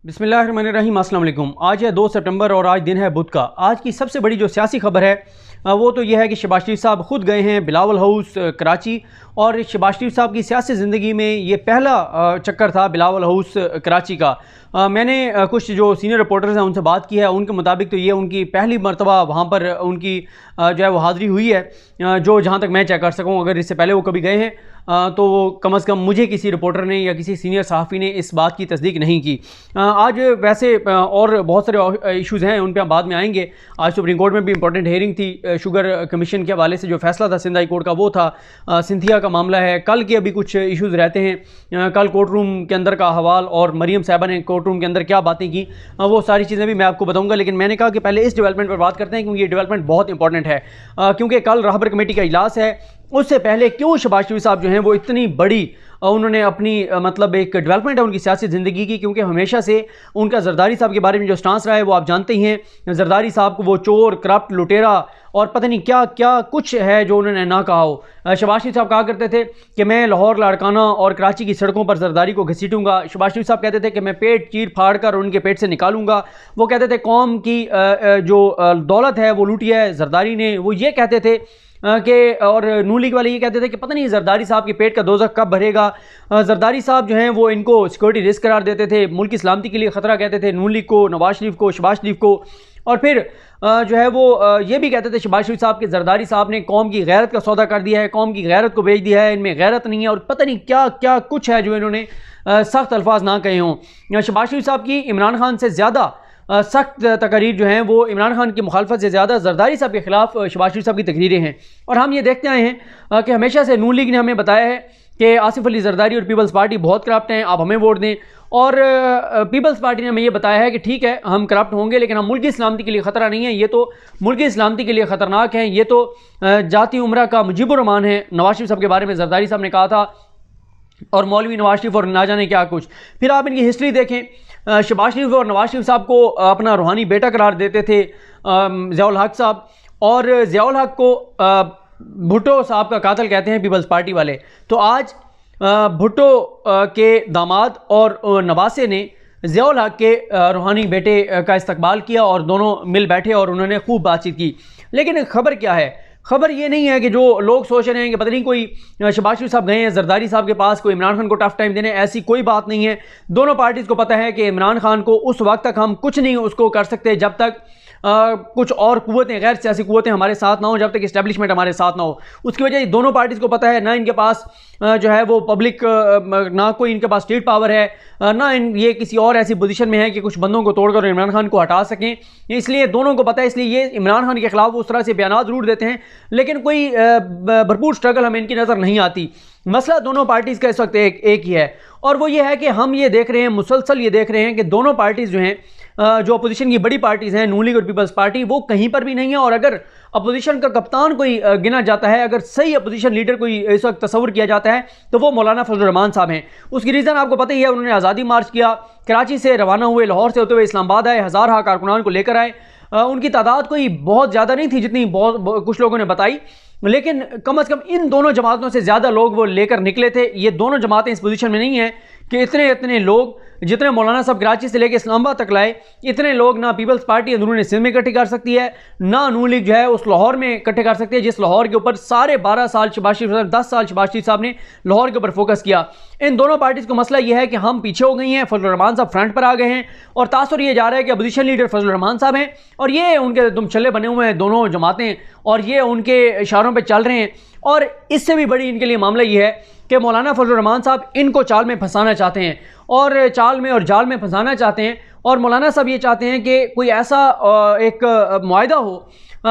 बिस्मिल्लाहिर्रहमानिर्रहीम, अस्सलाम वालेकुम। आज है 2 सितंबर और आज दिन है बुध का। आज की सबसे बड़ी जो सियासी खबर है वो तो यह है कि शहबाज शरीफ साहब ख़ुद गए हैं बिलावल हाउस कराची। और शहबाज शरीफ साहब की सियासी ज़िंदगी में ये पहला चक्कर था बिलावल हाउस कराची का। मैंने कुछ जो सीनियर रिपोर्टर्स हैं उनसे बात की है, उनके मुताबिक तो ये उनकी पहली मरतबा वहाँ पर उनकी जो है वो हाज़िरी हुई है, जो जहाँ तक मैं चेक कर सकूँ। अगर इससे पहले वो कभी गए हैं तो कम से कम मुझे किसी रिपोर्टर ने या किसी सीनियर सहाफ़ी ने इस बात की तस्दीक नहीं की। आज वैसे और बहुत सारे इश्यूज़ हैं, उन पर हम बाद में आएंगे। आज सुप्रीम कोर्ट में भी इंपॉर्टेंट हेयरिंग थी शुगर कमीशन के हवाले से, जो फैसला था सिंध हाई कोर्ट का वो था। सिंथिया का मामला है, कल के अभी कुछ इश्यूज़ रहते हैं। कल कोर्ट रूम के अंदर का हवाल और मरीम साहिबा ने कोर्ट रूम के अंदर क्या बातें की, वो सारी चीज़ें भी मैं आपको बताऊंगा। लेकिन मैंने कहा कि पहले इस डेवलपमेंट पर बात करते हैं, क्योंकि ये डेवलपमेंट बहुत इंपॉर्टेंट है। क्योंकि कल रहबर कमेटी का इजलास है, उससे पहले क्यों शहबाज शरीफ साहब जो हैं वो इतनी बड़ी उन्होंने अपनी मतलब एक डेवलपमेंट है उनकी सियासी ज़िंदगी की। क्योंकि हमेशा से उनका जरदारी साहब के बारे में जो स्टांस रहा है वो आप जानते ही हैं। जरदारी साहब को वो चोर, करप्ट, लुटेरा और पता नहीं क्या क्या कुछ है जो उन्होंने ना कहा हो। शहबाज शरीफ साहब कहा करते थे कि मैं लाहौर, लाड़काना और कराची की सड़कों पर जरदारी को घसीटूंगा। शहबाज शरीफ साहब कहते थे कि मैं पेट चीर फाड़ कर उनके पेट से निकालूंगा। वो कहते थे कौम की जो दौलत है वो लूटी है जरदारी ने। वो ये कहते थे कि और नून लीग वाले ये कहते थे कि पता नहीं जरदारी साहब के पेट का दोज़ख कब भरेगा। जरदारी साहब जो हैं वो इनको सिक्योरिटी रिस्क करार देते थे, मुल्क की सलामती के लिए ख़तरा कहते थे नून लीग को, नवाज शरीफ को, शहबाज शरीफ को। और फिर जो है वो ये भी कहते थे शहबाज शरीफ साहब के जरदारी साहब ने कौम की गैरत का सौदा कर दिया है, कौम की गैरत को बेच दिया है, इनमें गैरत नहीं है और पता नहीं क्या क्या कुछ है जो इन्होंने सख्त अल्फाज ना कहे हों। शहबाज शरीफ साहब की इमरान खान से ज़्यादा सख्त तकरीर जो हैं वो इमरान खान की मुखालफत से ज़्यादा जरदारी साहब के ख़िलाफ़ शहबाज शरीफ साहब की तकरीरें हैं। और हम ये देखते आए हैं कि हमेशा से नून लीग ने हमें बताया है कि आसिफ अली जरदारी और पीपल्स पार्टी बहुत करप्ट हैं, आप हमें वोट दें। और पीपल्स पार्टी ने हमें ये बताया है कि ठीक है हम करप्ट होंगे लेकिन हम मुल्क की सलामती के लिए ख़तरा नहीं है, ये तो मुल्क की सलामती के लिए ख़तरनाक है, ये तो जाती उम्रा का मुजीबुर रहमान है। नवाज शरीफ साहब के बारे में जरदारी साहब ने कहा था, और मौलवी नवाज शरीफ और ना जाने क्या कुछ। फिर आप इनकी हिस्ट्री देखें, शहबाज शरीफ और नवाज शरीफ साहब को अपना रूहानी बेटा करार देते थे ज़ियाउल हक साहब, और ज़ियाउल हक को भुट्टो साहब का कातिल कहते हैं पीपल्स पार्टी वाले। तो आज भुट्टो के दामाद और नवासे ने ज़ियाउल हक के रूहानी बेटे का इस्तकबाल किया और दोनों मिल बैठे और उन्होंने खूब बातचीत की। लेकिन खबर क्या है? खबर ये नहीं है कि जो लोग सोच रहे हैं कि पता नहीं कोई शहबाज शरीफ साहब गए हैं जरदारी साहब के पास कोई इमरान खान को टफ टाइम देने, ऐसी कोई बात नहीं है। दोनों पार्टीज़ को पता है कि इमरान खान को उस वक्त तक हम कुछ नहीं उसको कर सकते जब तक कुछ और कुव्वतें, गैर सियासी कुव्वतें हमारे साथ ना हो, जब तक इस्टेब्लिशमेंट हमारे साथ ना हो। उसकी वजह दोनों पार्टीज़ को पता है, ना इनके पास जो है वो पब्लिक, ना कोई इनके पास स्टेट पावर है, ना ये किसी और ऐसी पोजीशन में है कि कुछ बंदों को तोड़कर इमरान खान को हटा सकें। इसलिए दोनों को पता है, इसलिए ये इमरान खान के खिलाफ उस तरह से बयान ज़रूर देते हैं लेकिन कोई भरपूर स्ट्रगल हमें इनकी नज़र नहीं आती। मसला दोनों पार्टीज़ का इस वक्त एक ही है, और वो ये है कि हम ये देख रहे हैं, मुसलसल ये देख रहे हैं कि दोनों पार्टीज़ जो हैं, जो अपोजिशन की बड़ी पार्टीज़ हैं नून लीग और पीपल्स पार्टी, वो कहीं पर भी नहीं है। और अगर अपोजिशन का कप्तान कोई गिना जाता है, अगर सही अपोजिशन लीडर कोई इस वक्त तस्वुर किया जाता है तो वो मौलाना फजल रहमान साहब हैं। उसकी रीज़न आपको पता ही है, उन्होंने आज़ादी मार्च किया, कराची से रवाना हुए, लाहौर से होते हुए इस्लामाबाद आए, हज़ार कारकुनान को लेकर आए। उनकी तादाद कोई बहुत ज़्यादा नहीं थी जितनी बहुत कुछ लोगों ने बताई, लेकिन कम से कम इन दोनों जमातों से ज़्यादा लोग वो लेकर निकले थे। ये दोनों जमातें इस पोजीशन में नहीं हैं कि इतने लोग जितने मौलाना साहब कराची से लेकर इस्लामाबाद तक लाए, इतने लोग ना पीपल्स पार्टी अंदरूनी सिंध में इकट्ठे कर सकती है, ना नून लीग जो है उस लाहौर में इकट्ठे कर सकती है, जिस लाहौर के ऊपर साढ़े 12 साल शहबाज शरीफ साहब, 10 साल शहबाज शरीफ साहब ने लाहौर के ऊपर फोकस किया। इन दोनों पार्टीज़ को मसला यह है कि हम पीछे हो गई हैं, फजल रहमान साहब फ्रंट पर आ गए हैं, और तासुर ये जा रहा है कि अपोजिशन लीडर फजल रहमान साहब हैं और ये उनके दुम छल्ले बने हुए हैं दोनों जमातें, और ये उनके इशारों पर चल रहे हैं। और इससे भी बड़ी इनके लिए मामला ये है कि मौलाना फजल रहमान साहब इनको चाल में फंसाना चाहते हैं, और चाल में और जाल में फंसाना चाहते हैं। और मौलाना साहब ये चाहते हैं कि कोई ऐसा एक मुआहिदा हो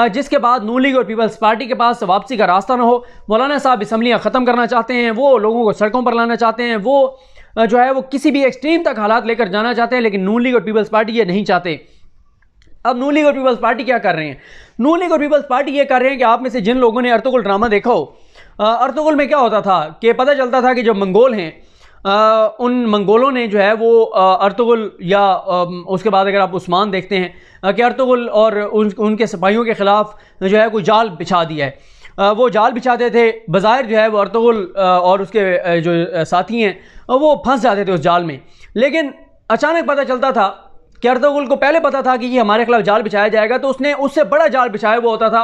जिसके बाद नून लीग और पीपल्स पार्टी के पास वापसी का रास्ता ना हो। मौलाना साहब असम्बलियाँ ख़त्म करना चाहते हैं, वो लोगों को सड़कों पर लाना चाहते हैं, वो जो है वो किसी भी एक्सट्रीम तक हालात लेकर जाना चाहते हैं। लेकिन नून लीग और पीपल्स पार्टी ये नहीं चाहते। अब नून लीग और पीपल्स पार्टी क्या कर रहे हैं? नून लीग और पीपल्स पार्टी ये कर रहे हैं कि आप में से जिन लोगों ने अर्तुगरुल ड्रामा देखा हो, अर्तुगरुल में क्या होता था कि पता चलता था कि जो मंगोल हैं, उन मंगोलों ने जो है वो अर्तुगरुल या उसके बाद अगर आप उस्मान देखते हैं कि अर्तुगरुल और उनके सिपाहियों के ख़िलाफ़ जो है कोई जाल बिछा दिया है। वो जाल बिछाते थे, बज़ाहिर जो है वो अर्तुगरुल और उसके जो साथी हैं वो फंस जाते थे उस जाल में। लेकिन अचानक पता चलता था कि अर्तुगरुल को पहले पता था कि ये हमारे खिलाफ जाल बिछाया जाएगा, तो उसने उससे बड़ा जाल बिछाया हुआ होता था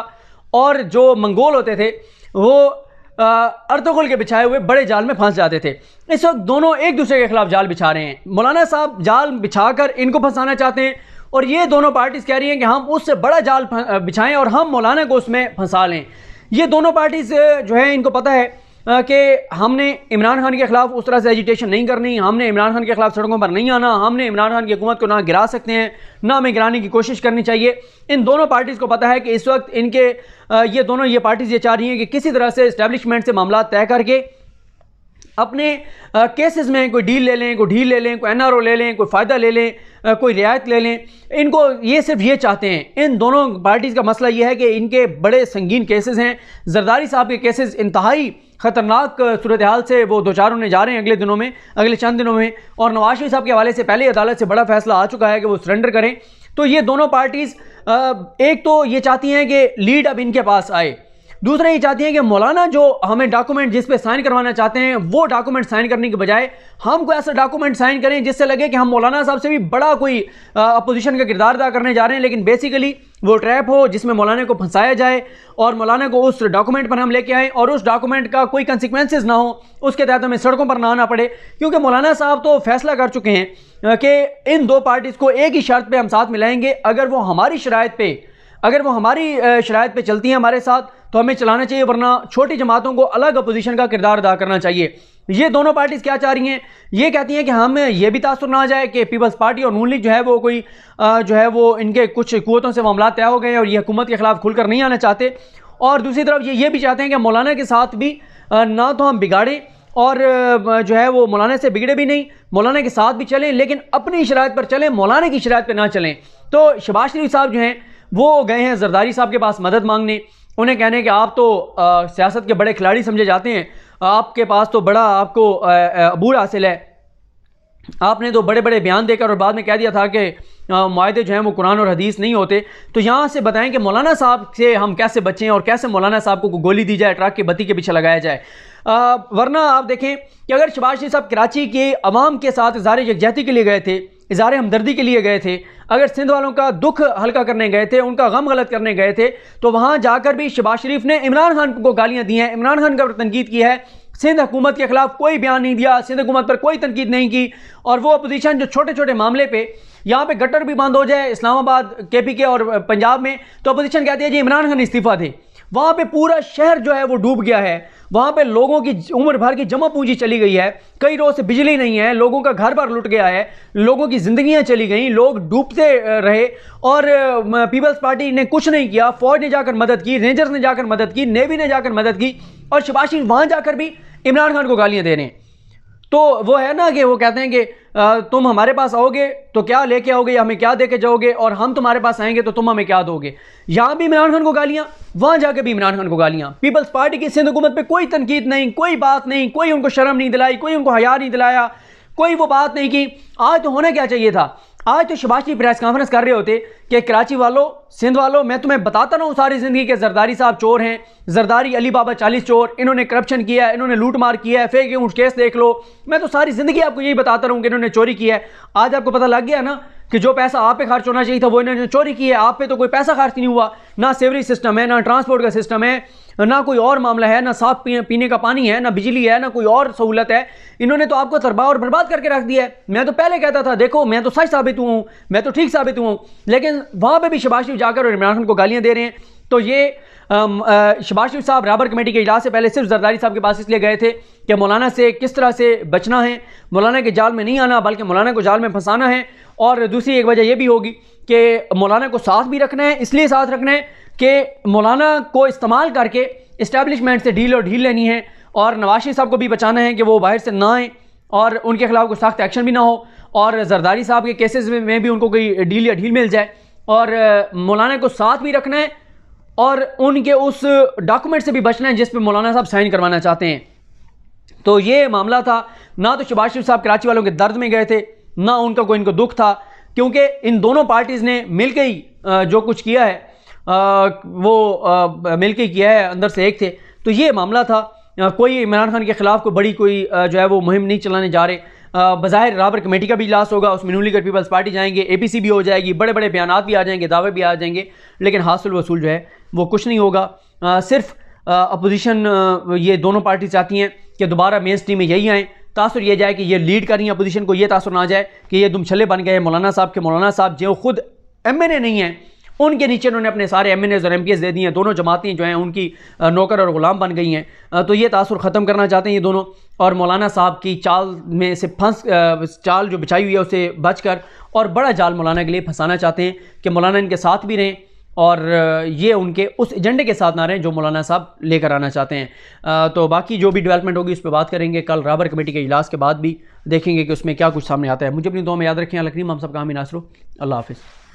और जो मंगोल होते थे वो अर्तुगरुल के बिछाए हुए बड़े जाल में फंस जाते थे। इस वक्त दोनों एक दूसरे के खिलाफ जाल बिछा रहे हैं। मौलाना साहब जाल बिछाकर इनको फंसाना चाहते हैं और ये दोनों पार्टीज कह रही हैं कि हम उससे बड़ा जाल बिछाएं और हम मौलाना को उसमें फंसा लें। ये दोनों पार्टीज जो है इनको पता है कि हमने इमरान खान के खिलाफ उस तरह से एजिटेशन नहीं करनी, हमने इमरान खान के खिलाफ सड़कों पर नहीं आना, हमने इमरान खान की हुकूमत को ना गिरा सकते हैं ना हमें गिराने की कोशिश करनी चाहिए। इन दोनों पार्टीज़ को पता है कि इस वक्त इनके ये दोनों ये पार्टीज़ ये चाह रही हैं कि किसी तरह से इस्टेब्लिशमेंट से मामला तय करके अपने केसेस में कोई डील ले लें, कोई ढील ले लें, कोई एनआरओ ले लें, कोई फ़ायदा ले लें, कोई रियायत ले लें। इनको ये सिर्फ ये चाहते हैं। इन दोनों पार्टीज़ का मसला ये है कि इनके बड़े संगीन केसेस हैं। जरदारी साहब के केसेस इंतहाई ख़तरनाक सूरत हाल से वो दो चार होने जा रहे हैं अगले दिनों में, अगले चंद दिनों में। और नवाज शरीफ साहब के हवाले से पहले अदालत से बड़ा फैसला आ चुका है कि वो सरेंडर करें। तो ये दोनों पार्टीज़ एक तो ये चाहती हैं कि लीड अब इनके पास आए, दूसरा ये चाहती हैं कि मौलाना जो हमें डॉक्यूमेंट जिस पे साइन करवाना चाहते हैं वो डॉक्यूमेंट साइन करने के बजाय हम कोई ऐसा डॉक्यूमेंट साइन करें जिससे लगे कि हम मौलाना साहब से भी बड़ा कोई अपोजिशन का किरदार अदा करने जा रहे हैं, लेकिन बेसिकली वो ट्रैप हो जिसमें मौलाना को फंसाया जाए और मौलाना को उस डॉक्यूमेंट पर हम लेके आएँ और उस डॉक्यूमेंट का कोई कंसिक्वेंसेस ना हो, उसके तहत हमें सड़कों पर ना आना पड़े। क्योंकि मौलाना साहब तो फैसला कर चुके हैं कि इन दो पार्टीज़ को एक ही शर्त पर हम साथ मिलाएंगे, अगर वो हमारी शराइत पे चलती हैं हमारे साथ तो हमें चलाना चाहिए, वरना छोटी जमातों को अलग अपोजिशन का किरदार अदा करना चाहिए। ये दोनों पार्टीज़ क्या चाह रही हैं? ये कहती हैं कि हम ये भी तासुर ना आ जाए कि पीपल्स पार्टी और नून लीग जो है वो कोई जो है वो इनके कुछ कुव्वतों से मामला तय हो गए और ये हुकूमत के खिलाफ खुलकर नहीं आना चाहते। और दूसरी तरफ ये भी चाहते हैं कि मौलाना के साथ भी ना तो हम बिगाड़ें और जो है वो मौलाना से बिगड़े भी नहीं, मौलाना के साथ भी चलें लेकिन अपनी शराइत पर चलें, मौलाना की शराइत पर ना चलें। तो शहबाज शरीफ साहब जो हैं वो गए हैं जरदारी साहब के पास मदद मांगने। उन्हें कहने कि आप तो सियासत के बड़े खिलाड़ी समझे जाते हैं, आपके पास तो बड़ा आपको अबूर हासिल है, आपने तो बड़े बड़े बयान देकर और बाद में कह दिया था कि मुआहदे जो हैं वो कुरान और हदीस नहीं होते। तो यहाँ से बताएं कि मौलाना साहब से हम कैसे बचें और कैसे मौलाना साहब को गोली दी जाए, ट्रक की बत्ती के पीछे लगाया जाए। वरना आप देखें कि अगर शहबाज शरीफ साहब कराची के अवाम के साथ इज़हार यकजहती के लिए गए थे, इज़हार हमदर्दी के लिए गए थे, अगर सिंध वालों का दुख हल्का करने गए थे, उनका गम गलत करने गए थे, तो वहाँ जाकर भी शहबाज शरीफ ने इमरान खान को गालियाँ दी हैं, इमरान खान का तनकीद की है, सिंध हुकूमत के खिलाफ कोई बयान नहीं दिया, सिंध हुकूमत पर कोई तनकीद नहीं की। और वो अपोजिशन जो छोटे छोटे मामले पे यहाँ पे गटर भी बंद हो जाए इस्लामाबाद KPK और पंजाब में, तो अपोजिशन कहती है जी इमरान खान इस्तीफ़ा दे। वहाँ पे पूरा शहर जो है वो डूब गया है, वहाँ पे लोगों की उम्र भर की जमा पूंजी चली गई है, कई रोज से बिजली नहीं है, लोगों का घर बार लुट गया है, लोगों की जिंदगियां चली गई, लोग डूबते रहे और पीपल्स पार्टी ने कुछ नहीं किया। फौज ने जाकर मदद की, रेंजर्स ने जाकर मदद की, नेवी ने जाकर मदद की और शहबाज शरीफ वहाँ जाकर भी इमरान खान को गालियाँ दे रहे हैं। तो वो है ना कि वो कहते हैं कि तुम हमारे पास आओगे तो क्या लेके आओगे या हमें क्या दे के जाओगे, और हम तुम्हारे पास आएंगे तो तुम हमें क्या दोगे। यहाँ भी इमरान खान को गालियाँ, वहाँ जाके भी इमरान खान को गालियाँ। पीपल्स पार्टी की सिंध हुकूमत पे कोई तनकीद नहीं, कोई बात नहीं, कोई उनको शर्म नहीं दिलाई, कोई उनको हया नहीं दिलाया, कोई वो बात नहीं की। आज तो होना क्या चाहिए था, आज तो शहबाज शरीफ प्रेस कॉन्फ्रेंस कर रहे होते कि कराची वालों, सिंध वालों, मैं तुम्हें बताता रहूँ सारी ज़िंदगी के जरदारी साहब चोर हैं, जरदारी अली बाबा 40 चोर, इन्होंने करप्शन किया है, इन्होंने लूट मार किया है, फेक ऊँट केस देख लो, मैं तो सारी ज़िंदगी आपको यही बताता रहूँ कि इन्होंने चोरी किया है। आज आपको पता लग गया ना कि जो पैसा आप पे खर्च होना चाहिए था वो इन्होंने चोरी की है, आप पे तो कोई पैसा खर्च नहीं हुआ, ना सेवरी सिस्टम है, ना ट्रांसपोर्ट का सिस्टम है, ना कोई और मामला है, ना साफ पीने का पानी है, ना बिजली है, ना कोई और सहूलत है। इन्होंने तो आपको तबाह और बर्बाद करके रख दिया है। मैं तो पहले कहता था देखो मैं तो सच साबित हुआ हूँ, मैं तो ठीक साबित हुआ हूँ, लेकिन वहाँ पे भी शहबाज शरीफ जाकर और इमरान खान को गालियाँ दे रहे हैं। तो ये शहबाज शरीफ साहब राबर कमेटी के इजलास से पहले सिर्फ जरदारी साहब के पास इसलिए गए थे कि मौलाना से किस तरह से बचना है, मौलाना के जाल में नहीं आना बल्कि मौलाना को जाल में फंसाना है। और दूसरी एक वजह यह भी होगी कि मौलाना को साथ भी रखना है, इसलिए साथ रखना है कि मौलाना को इस्तेमाल करके इस्टेब्लिशमेंट से ढील लेनी है और नवाज शरीफ साहब को भी बचाना है कि वो बाहर से ना आए और उनके खिलाफ कोई सख्त एक्शन भी ना हो, और जरदारी साहब के केसेस में भी उनको कोई ढील मिल जाए। और मौलाना को साथ भी रखना है और उनके उस डॉक्यूमेंट से भी बचना है जिस पे मौलाना साहब साइन करवाना चाहते हैं। तो ये मामला था। ना तो शहबाज शरीफ साहब कराची वालों के दर्द में गए थे, ना उनका कोई इनको दुख था, क्योंकि इन दोनों पार्टीज़ ने मिलकर ही जो कुछ किया है वो मिलकर ही किया है, अंदर से एक थे। तो ये मामला था। कोई इमरान खान के ख़िलाफ़ कोई बड़ी कोई जो है वो मुहिम नहीं चलाने जा रहे। बज़ाहिर राबर कमेटी का भी इजलास होगा, उसमें न्यू लीगर पीपल्स पार्टी जाएंगे, APC भी हो जाएगी, बड़े बड़े बयानात भी आ जाएंगे, दावे भी आ जाएंगे, लेकिन हासिल वसूल जो है वो कुछ नहीं होगा। सिर्फ अपोजिशन ये दोनों पार्टी चाहती हैं कि दोबारा मेन स्ट्रीम में यही आएँ। तासुर ये जाए कि ये लीड कर रही है अपोजिशन को, ये तासुर ना जाए कि ये दुमछल्ले बन गए मौलाना साहब के। मौलाना साहब जो खुद MNA नहीं हैं, उनके नीचे उन्होंने अपने सारे MNAs और MPs दे दिए हैं। दोनों जमातें जो हैं उनकी नौकर और ग़ुलाम बन गई हैं। तो ये तासुर ख़त्म करना चाहते हैं ये दोनों, और मौलाना साहब की चाल में से चाल जो बिछाई हुई है उससे बचकर और बड़ा जाल मौलाना के लिए फंसाना चाहते हैं कि मौलाना इनके साथ भी रहें और ये उनके उस एजेंडे के साथ ना रहें जो मौलाना साहब लेकर आना चाहते हैं। तो बाकी जो भी डेवलपमेंट होगी उस पर बात करेंगे कल राबर कमेटी के इजलास के बाद भी, देखेंगे कि उसमें क्या कुछ सामने आता है। मुझे अपनी दुआ में याद रखें। अल्लाह करीम हम सब का आमीन। अल्लाह हाफ़िज़।